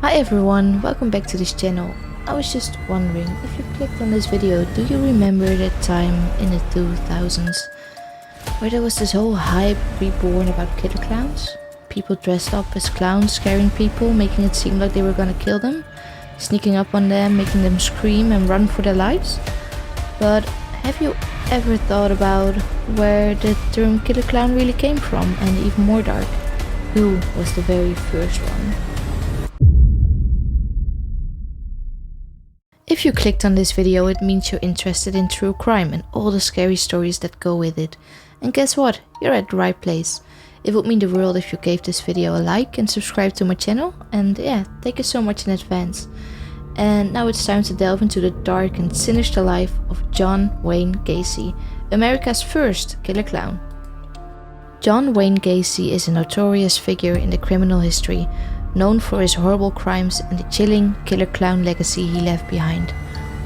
Hi everyone, welcome back to this channel. I was just wondering, if you clicked on this video, do you remember that time in the 2000s where there was this whole hype reborn about killer clowns? People dressed up as clowns, scaring people, making it seem like they were gonna kill them, sneaking up on them, making them scream and run for their lives. But have you ever thought about where the term killer clown really came from, and even more dark, who was the very first one? If you clicked on this video, it means you're interested in true crime and all the scary stories that go with it. And guess what? You're at the right place. It would mean the world if you gave this video a like and subscribe to my channel. And yeah, thank you so much in advance. And now it's time to delve into the dark and sinister life of John Wayne Gacy, America's first killer clown. John Wayne Gacy is a notorious figure in the criminal history, known for his horrible crimes and the chilling killer clown legacy he left behind.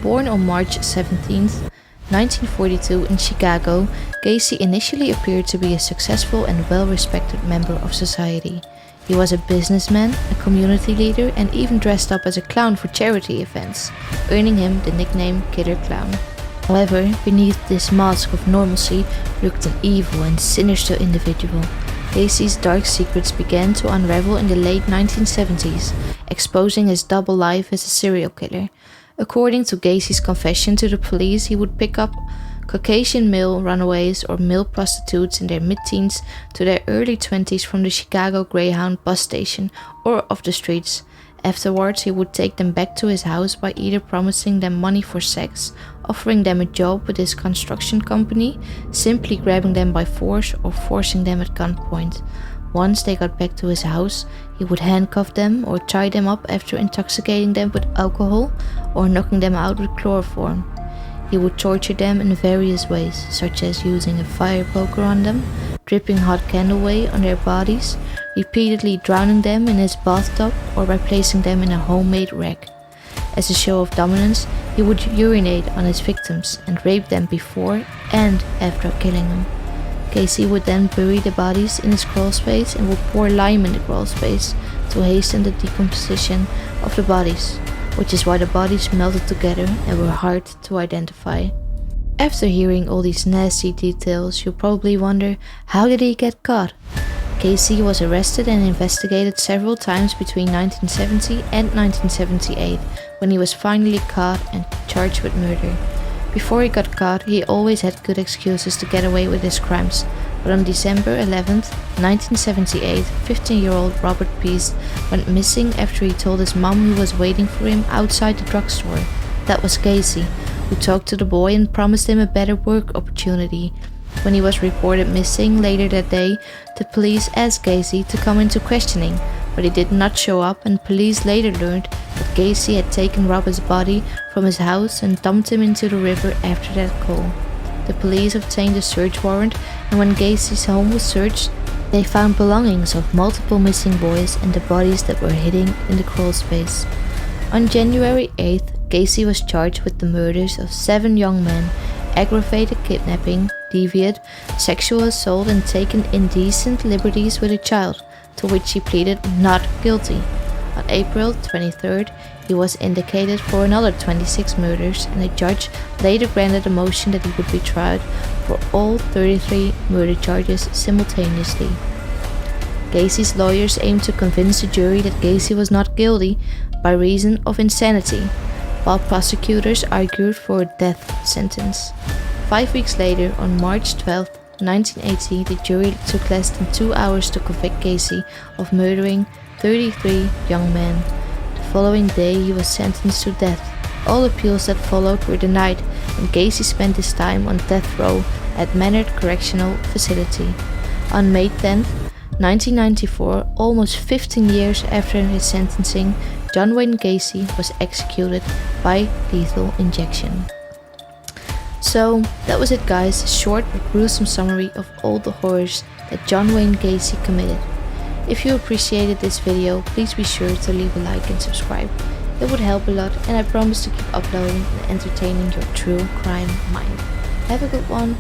Born on March 17, 1942 in Chicago, Gacy initially appeared to be a successful and well-respected member of society. He was a businessman, a community leader, and even dressed up as a clown for charity events, earning him the nickname Killer Clown. However, beneath this mask of normalcy lurked an evil and sinister individual. Gacy's dark secrets began to unravel in the late 1970s, exposing his double life as a serial killer. According to Gacy's confession to the police, he would pick up Caucasian male runaways or male prostitutes in their mid-teens to their early 20s from the Chicago Greyhound bus station or off the streets. Afterwards, he would take them back to his house by either promising them money for sex, offering them a job with his construction company, simply grabbing them by force, or forcing them at gunpoint. Once they got back to his house, he would handcuff them or tie them up after intoxicating them with alcohol or knocking them out with chloroform. He would torture them in various ways, such as using a fire poker on them, dripping hot candle whey on their bodies, repeatedly drowning them in his bathtub, or by placing them in a homemade wreck. As a show of dominance, he would urinate on his victims and rape them before and after killing them. Gacy would then bury the bodies in his crawl space and would pour lime in the crawl space to hasten the decomposition of the bodies, which is why the bodies melted together and were hard to identify. After hearing all these nasty details, you'll probably wonder, how did he get caught? Gacy was arrested and investigated several times between 1970 and 1978, when he was finally caught and charged with murder. Before he got caught, he always had good excuses to get away with his crimes, but on December 11, 1978, 15-year-old Robert Pease went missing after he told his mom he was waiting for him outside the drugstore. That was Gacy, who talked to the boy and promised him a better work opportunity. When he was reported missing later that day, the police asked Gacy to come into questioning, but he did not show up, and police later learned that Gacy had taken Robert's body from his house and dumped him into the river after that call. The police obtained a search warrant, and when Gacy's home was searched, they found belongings of multiple missing boys and the bodies that were hidden in the crawl space. On January 8th, Gacy was charged with the murders of 7 young men, aggravated kidnapping, deviant sexual assault, and taking indecent liberties with a child, to which he pleaded not guilty. On April 23rd, he was indicted for another 26 murders, and a judge later granted a motion that he would be tried for all 33 murder charges simultaneously. Gacy's lawyers aimed to convince the jury that Gacy was not guilty by reason of insanity, while prosecutors argued for a death sentence. 5 weeks later, on March 12, 1980, the jury took less than 2 hours to convict Gacy of murdering 33 young men. The following day, he was sentenced to death. All appeals that followed were denied, and Gacy spent his time on death row at Manor Correctional Facility. On May 10, 1994, almost 15 years after his sentencing, John Wayne Gacy was executed by lethal injection. So that was it, guys, a short but gruesome summary of all the horrors that John Wayne Gacy committed. If you appreciated this video, please be sure to leave a like and subscribe. It would help a lot, and I promise to keep uploading and entertaining your true crime mind. Have a good one.